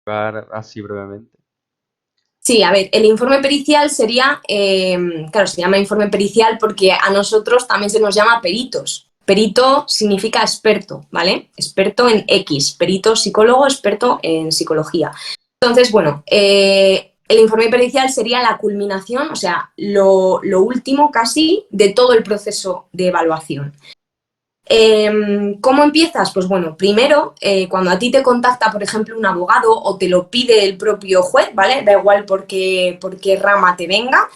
explicar así brevemente? Sí, a ver, el informe pericial sería, claro, se llama informe pericial porque a nosotros también se nos llama peritos. Perito significa experto, ¿vale? Experto en X, perito psicólogo, experto en psicología. Entonces, bueno, el informe pericial sería la culminación, o sea, lo último casi de todo el proceso de evaluación. ¿Cómo empiezas? Pues bueno, primero, cuando a ti te contacta, por ejemplo, un abogado o te lo pide el propio juez, ¿vale? Da igual por qué rama te venga,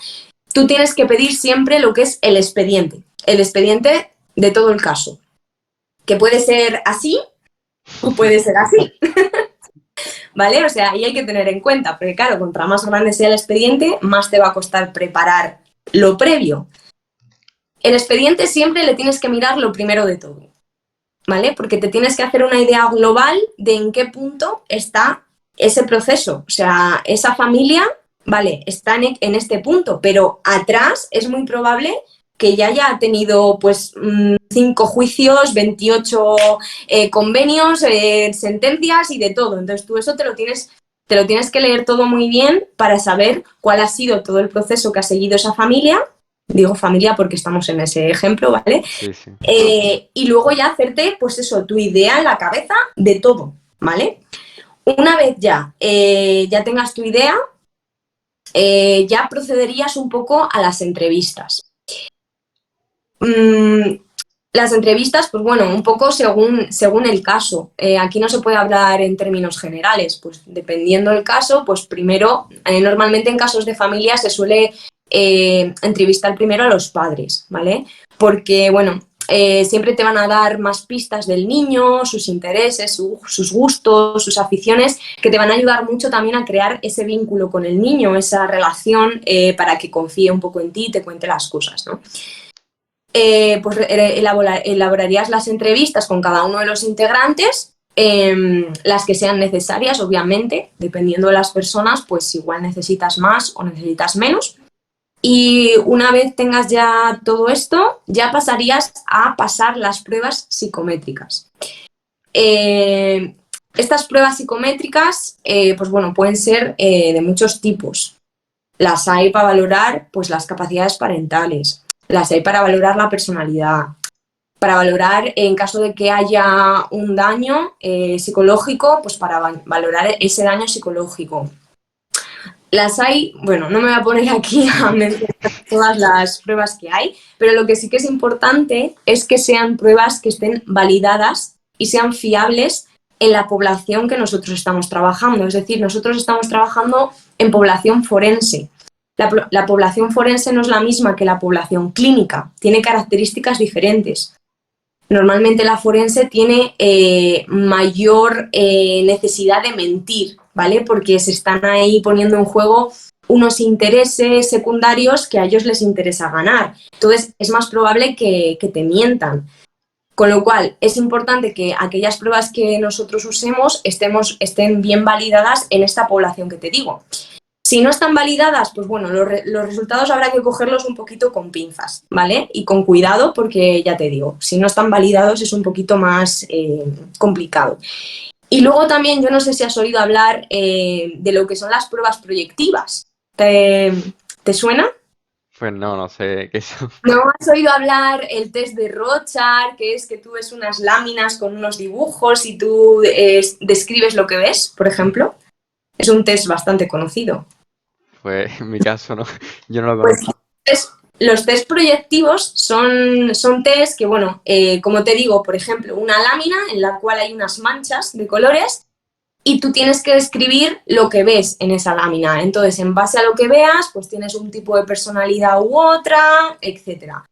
tú tienes que pedir siempre lo que es el expediente de todo el caso, que puede ser así o puede ser así, ¿vale? O sea, ahí hay que tener en cuenta, porque claro, contra más grande sea el expediente, más te va a costar preparar lo previo. El expediente siempre le tienes que mirar lo primero de todo, ¿vale? Porque te tienes que hacer una idea global de en qué punto está ese proceso. O sea, esa familia, vale, está en este punto, pero atrás es muy probable que ya haya tenido pues 5 juicios, 28 convenios, sentencias y de todo. Entonces tú eso te lo tienes que leer todo muy bien para saber cuál ha sido todo el proceso que ha seguido esa familia. Digo familia porque estamos en ese ejemplo, ¿vale? Sí, sí. Y luego ya hacerte, pues eso, tu idea en la cabeza de todo, ¿vale? Una vez ya tengas tu idea, ya procederías un poco a las entrevistas. Las entrevistas, pues bueno, un poco según el caso. Aquí no se puede hablar en términos generales, pues dependiendo del caso, pues primero, normalmente en casos de familia se suele entrevistar primero a los padres, ¿vale? Porque, bueno, siempre te van a dar más pistas del niño, sus intereses, sus gustos, sus aficiones, que te van a ayudar mucho también a crear ese vínculo con el niño, esa relación para que confíe un poco en ti y te cuente las cosas, ¿no? Pues elaborarías las entrevistas con cada uno de los integrantes, las que sean necesarias, obviamente, dependiendo de las personas, pues igual necesitas más o necesitas menos. Y una vez tengas ya todo esto, ya pasarías a pasar las pruebas psicométricas. Estas pruebas psicométricas, pues bueno, pueden ser de muchos tipos. Las hay para valorar pues, las capacidades parentales, las hay para valorar la personalidad, para valorar en caso de que haya un daño psicológico, pues para valorar ese daño psicológico. Las hay, bueno, no me voy a poner aquí a mencionar todas las pruebas que hay, pero lo que sí que es importante es que sean pruebas que estén validadas y sean fiables en la población que nosotros estamos trabajando. Es decir, nosotros estamos trabajando en población forense. La población forense no es la misma que la población clínica, tiene características diferentes. Normalmente la forense tiene mayor necesidad de mentir, ¿vale? Porque se están ahí poniendo en juego unos intereses secundarios que a ellos les interesa ganar. Entonces es más probable que te mientan. Con lo cual es importante que aquellas pruebas que nosotros usemos estén bien validadas en esta población que te digo. Si no están validadas, pues bueno, los resultados habrá que cogerlos un poquito con pinzas, ¿vale? Y con cuidado porque ya te digo, si no están validados es un poquito más complicado. Y luego también, yo no sé si has oído hablar de lo que son las pruebas proyectivas. ¿Te suena? Pues no, no sé qué son. ¿No has oído hablar el test de Rorschach, que es que tú ves unas láminas con unos dibujos y tú describes lo que ves, por ejemplo? Es un test bastante conocido. Pues en mi caso no, yo no lo Pues conozco. los test proyectivos son test que, bueno, como te digo, por ejemplo, una lámina en la cual hay unas manchas de colores y tú tienes que describir lo que ves en esa lámina. Entonces, en base a lo que veas, pues tienes un tipo de personalidad u otra, etcétera.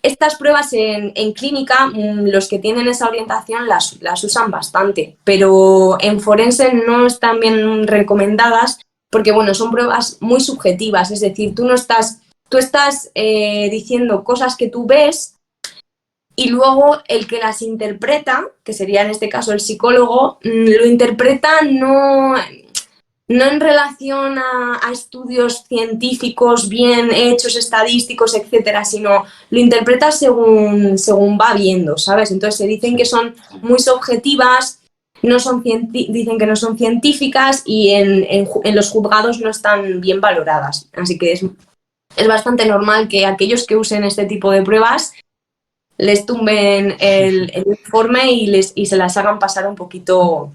Estas pruebas en clínica, los que tienen esa orientación las usan bastante, pero en forense no están bien recomendadas porque, bueno, son pruebas muy subjetivas, es decir, tú estás diciendo cosas que tú ves y luego el que las interpreta, que sería en este caso el psicólogo, lo interpreta no en relación a estudios científicos bien hechos, estadísticos, etcétera, sino lo interpreta según va viendo, ¿sabes? Entonces se dicen Sí. que son muy subjetivas, dicen que no son científicas y en los juzgados no están bien valoradas. Así que es bastante normal que aquellos que usen este tipo de pruebas les tumben el informe y se las hagan pasar un poquito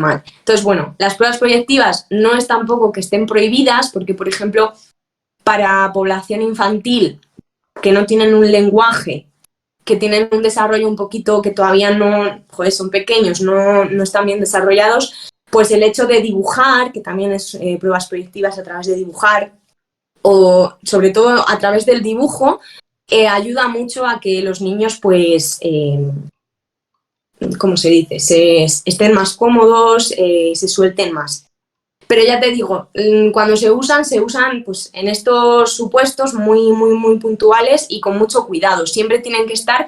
mal. Entonces, bueno, las pruebas proyectivas no es tampoco que estén prohibidas, porque, por ejemplo, para población infantil que no tienen un lenguaje, que tienen un desarrollo un poquito que todavía no, joder, son pequeños, no están bien desarrollados, pues el hecho de dibujar, que también es pruebas proyectivas a través de dibujar, o sobre todo a través del dibujo, ayuda mucho a que los niños, pues, ¿cómo se dice? Estén más cómodos, se suelten más. Pero ya te digo, cuando se usan pues, en estos supuestos muy, muy, muy puntuales y con mucho cuidado. Siempre tienen que estar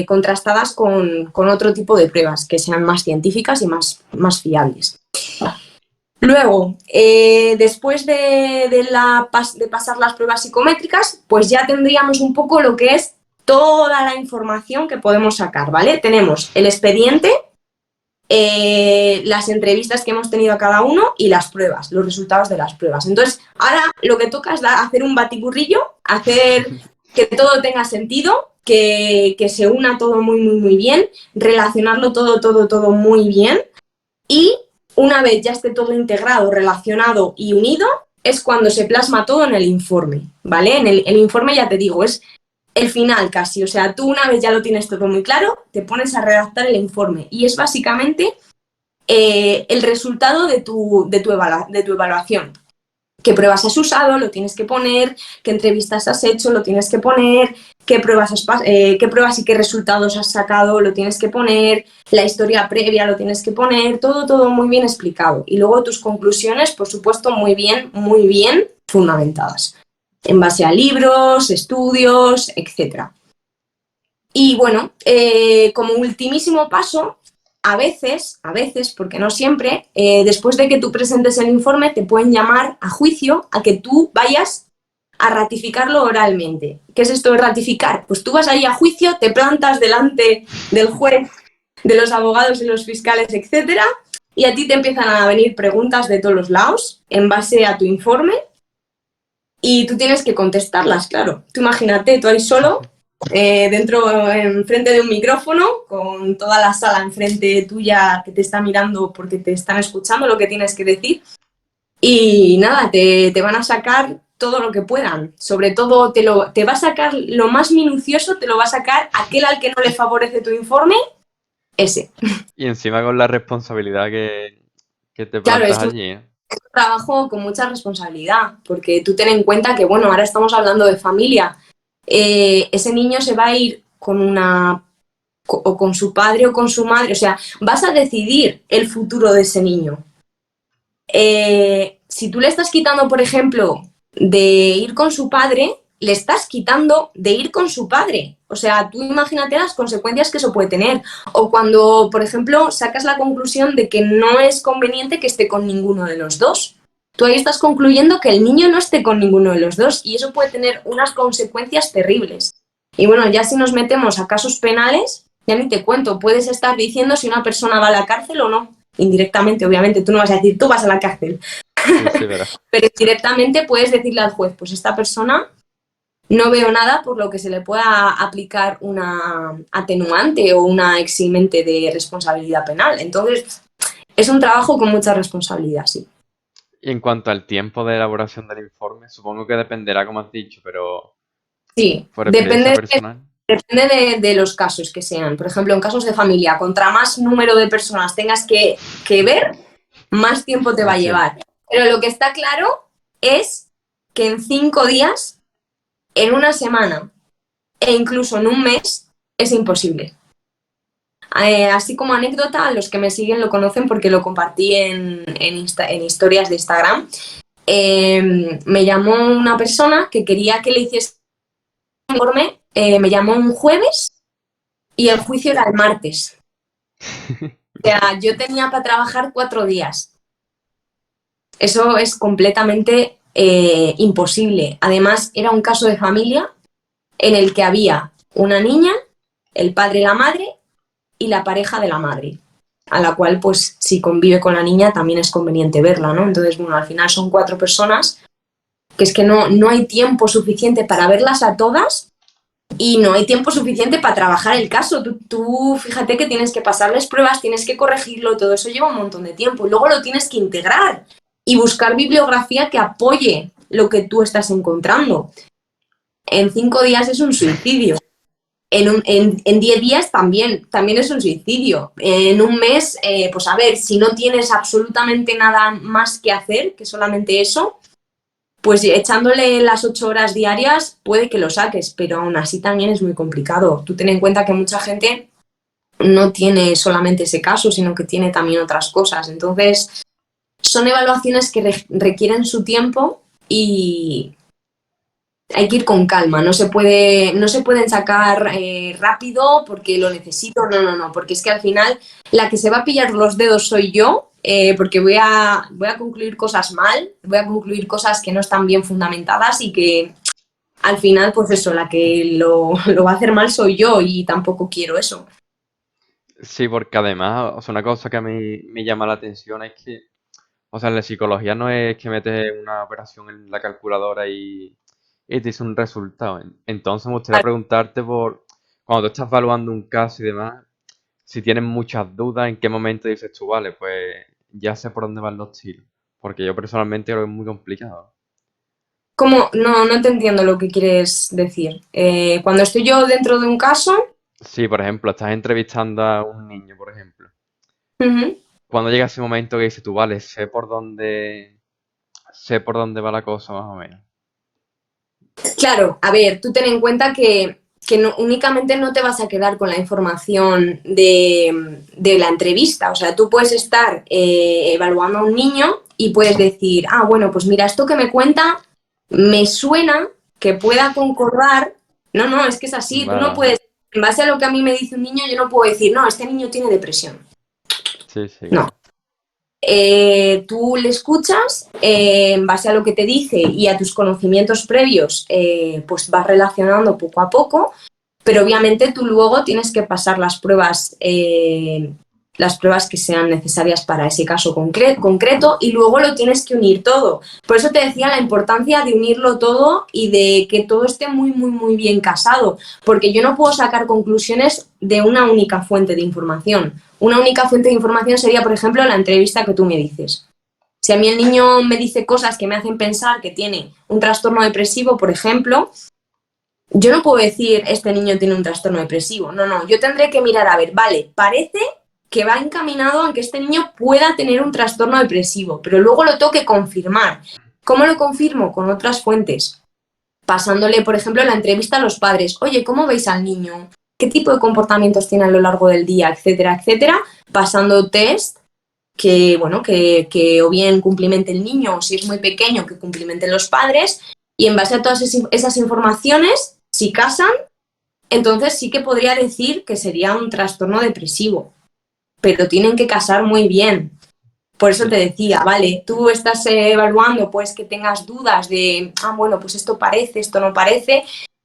contrastadas con otro tipo de pruebas que sean más científicas y más fiables. Luego, después de pasar las pruebas psicométricas, pues ya tendríamos un poco lo que es toda la información que podemos sacar, ¿vale? Tenemos el expediente, las entrevistas que hemos tenido a cada uno y las pruebas, los resultados de las pruebas. Entonces, ahora lo que toca es hacer un batiburrillo, hacer que todo tenga sentido, que se una todo muy, muy, muy bien, relacionarlo todo muy bien y una vez ya esté todo integrado, relacionado y unido, es cuando se plasma todo en el informe, ¿vale? El informe, ya te digo, es el final casi. O sea, tú una vez ya lo tienes todo muy claro, te pones a redactar el informe y es básicamente el resultado de tu evaluación. ¿Qué pruebas has usado? Lo tienes que poner. ¿Qué entrevistas has hecho? Lo tienes que poner. ¿Qué pruebas y qué resultados has sacado? Lo tienes que poner. La historia previa lo tienes que poner. Todo muy bien explicado. Y luego tus conclusiones, por supuesto, muy bien fundamentadas. En base a libros, estudios, etc. Y bueno, como ultimísimo paso, a veces, porque no siempre, después de que tú presentes el informe, te pueden llamar a juicio a que tú vayas a ratificarlo oralmente. ¿Qué es esto de ratificar? Pues tú vas ahí a juicio, te plantas delante del juez, de los abogados y los fiscales, etcétera, y a ti te empiezan a venir preguntas de todos los lados en base a tu informe y tú tienes que contestarlas, claro. Tú imagínate, tú ahí solo, enfrente de un micrófono, con toda la sala enfrente tuya que te está mirando porque te están escuchando lo que tienes que decir. Y nada, te van a sacar todo lo que puedan. Sobre todo te va a sacar lo más minucioso, te lo va a sacar aquel al que no le favorece tu informe, ese. Y encima con la responsabilidad que te Claro, plantas es un allí, ¿eh? trabajo con mucha responsabilidad, porque tú ten en cuenta que, bueno, ahora estamos hablando de familia. Ese niño se va a ir con su padre o con su madre, o sea, vas a decidir el futuro de ese niño. Si tú le estás quitando, por ejemplo, de ir con su padre, le estás quitando de ir con su padre. O sea, tú imagínate las consecuencias que eso puede tener. O cuando, por ejemplo, sacas la conclusión de que no es conveniente que esté con ninguno de los dos. Tú ahí estás concluyendo que el niño no esté con ninguno de los dos y eso puede tener unas consecuencias terribles. Y bueno, ya si nos metemos a casos penales, ya ni te cuento, puedes estar diciendo si una persona va a la cárcel o no. Indirectamente, obviamente, tú no vas a decir, tú vas a la cárcel. Sí, Pero directamente puedes decirle al juez, pues esta persona no veo nada por lo que se le pueda aplicar una atenuante o una eximente de responsabilidad penal. Entonces, es un trabajo con mucha responsabilidad, sí. Y en cuanto al tiempo de elaboración del informe, supongo que dependerá, como has dicho, pero Sí, por experiencia depende, personal. depende de los casos que sean. Por ejemplo, en casos de familia, contra más número de personas tengas que ver, más tiempo te va a Más tiempo. llevar. Pero lo que está claro es que en 5 días, en una semana e incluso en un mes es imposible. Así como anécdota, los que me siguen lo conocen porque lo compartí en historias de Instagram. Me llamó una persona que quería que le hiciese un informe, me llamó un jueves y el juicio era el martes. O sea, yo tenía para trabajar 4 días. Eso es completamente imposible. Además, era un caso de familia en el que había una niña, el padre y la madre y la pareja de la madre. a la cual, pues, si convive con la niña también es conveniente verla, ¿no? Entonces, bueno, al final son 4 personas, que es que no hay tiempo suficiente para verlas a todas y no hay tiempo suficiente para trabajar el caso. Tú fíjate que tienes que pasarles pruebas, tienes que corregirlo, todo eso lleva un montón de tiempo. Y luego lo tienes que integrar y buscar bibliografía que apoye lo que tú estás encontrando. En 5 días es un suicidio. En 10 días también es un suicidio. En un mes, pues a ver, si no tienes absolutamente nada más que hacer, que solamente eso, pues echándole las 8 horas diarias puede que lo saques, pero aún así también es muy complicado. Tú ten en cuenta que mucha gente no tiene solamente ese caso, sino que tiene también otras cosas. Entonces, son evaluaciones que requieren su tiempo y hay que ir con calma. No se pueden sacar rápido porque lo necesito. No, porque es que al final la que se va a pillar los dedos soy yo, porque voy a concluir cosas mal, voy a concluir cosas que no están bien fundamentadas y que al final, pues eso, la que lo va a hacer mal soy yo y tampoco quiero eso. Sí, porque además, o sea, una cosa que a mí me llama la atención es que, o sea, la psicología no es que metes una operación en la calculadora y te dice un resultado. Entonces me gustaría preguntarte por, cuando tú estás evaluando un caso y demás, si tienes muchas dudas, ¿en qué momento dices tú, vale, pues ya sé por dónde van los tiros? Porque yo personalmente creo que es muy complicado. ¿Cómo? No te entiendo lo que quieres decir. Cuando estoy yo dentro de un caso, Sí, por ejemplo, estás entrevistando a un niño, por ejemplo. uh-huh. Cuando llega ese momento que dices tú, vale, sé por dónde va la cosa más o menos. Claro, a ver, tú ten en cuenta que únicamente no te vas a quedar con la información de la entrevista. O sea, tú puedes estar evaluando a un niño y puedes decir, ah, bueno, pues mira, esto que me cuenta me suena que pueda concordar. No, es que es así. Tú no Vale, puedes, en base a lo que a mí me dice un niño, yo no puedo decir, no, este niño tiene depresión. sí, sí, No. claro. Tú le escuchas en base a lo que te dice y a tus conocimientos previos, pues vas relacionando poco a poco, pero obviamente tú luego tienes que pasar las pruebas que sean necesarias para ese caso concreto y luego lo tienes que unir todo. Por eso te decía la importancia de unirlo todo y de que todo esté muy, muy, muy bien casado, porque yo no puedo sacar conclusiones de una única fuente de información. Una única fuente de información sería, por ejemplo, la entrevista que tú me dices. Si a mí el niño me dice cosas que me hacen pensar que tiene un trastorno depresivo, por ejemplo, yo no puedo decir, este niño tiene un trastorno depresivo. No, yo tendré que mirar, a ver, vale, parece que va encaminado a que este niño pueda tener un trastorno depresivo, pero luego lo tengo que confirmar. ¿Cómo lo confirmo? Con otras fuentes. Pasándole, por ejemplo, la entrevista a los padres. Oye, ¿cómo veis al niño? ¿Qué tipo de comportamientos tiene a lo largo del día? Etcétera, etcétera. Pasando test que, bueno, que o bien cumplimente el niño, o si es muy pequeño, que cumplimenten los padres. Y en base a todas esas informaciones, si casan, entonces sí que podría decir que sería un trastorno depresivo. Pero tienen que casar muy bien. Por eso Sí. te decía, vale, tú estás evaluando pues que tengas dudas de, bueno, pues esto parece, esto no parece,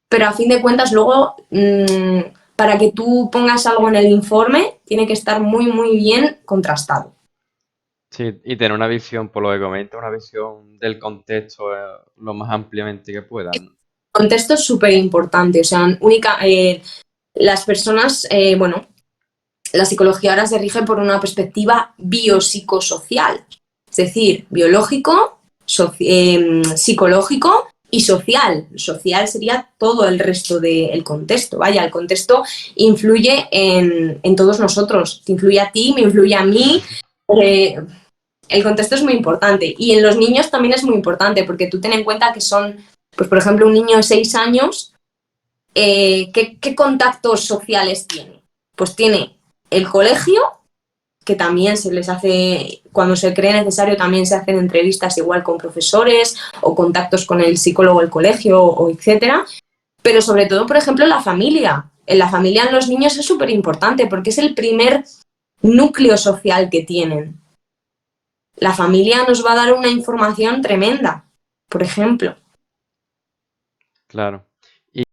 pero a fin de cuentas luego para que tú pongas algo en el informe tiene que estar muy, muy bien contrastado. Sí, y tener una visión, por lo que comento, una visión del contexto lo más ampliamente que puedan. El contexto es súper importante, o sea, las personas, bueno, la psicología ahora se rige por una perspectiva biopsicosocial, es decir, biológico, psicológico y social. Social sería todo el resto del contexto. Vaya, el contexto influye en todos nosotros. Te influye a ti, me influye a mí. Eh, el contexto es muy importante. Y en los niños también es muy importante, porque tú ten en cuenta que son, pues por ejemplo, un niño de 6 años, ¿qué contactos sociales tiene? Pues tiene el colegio, que también se les hace, cuando se cree necesario, también se hacen entrevistas igual con profesores o contactos con el psicólogo del colegio o etcétera. Pero sobre todo, por ejemplo, la familia. En la familia en los niños es súper importante porque es el primer núcleo social que tienen. La familia nos va a dar una información tremenda, por ejemplo. Claro.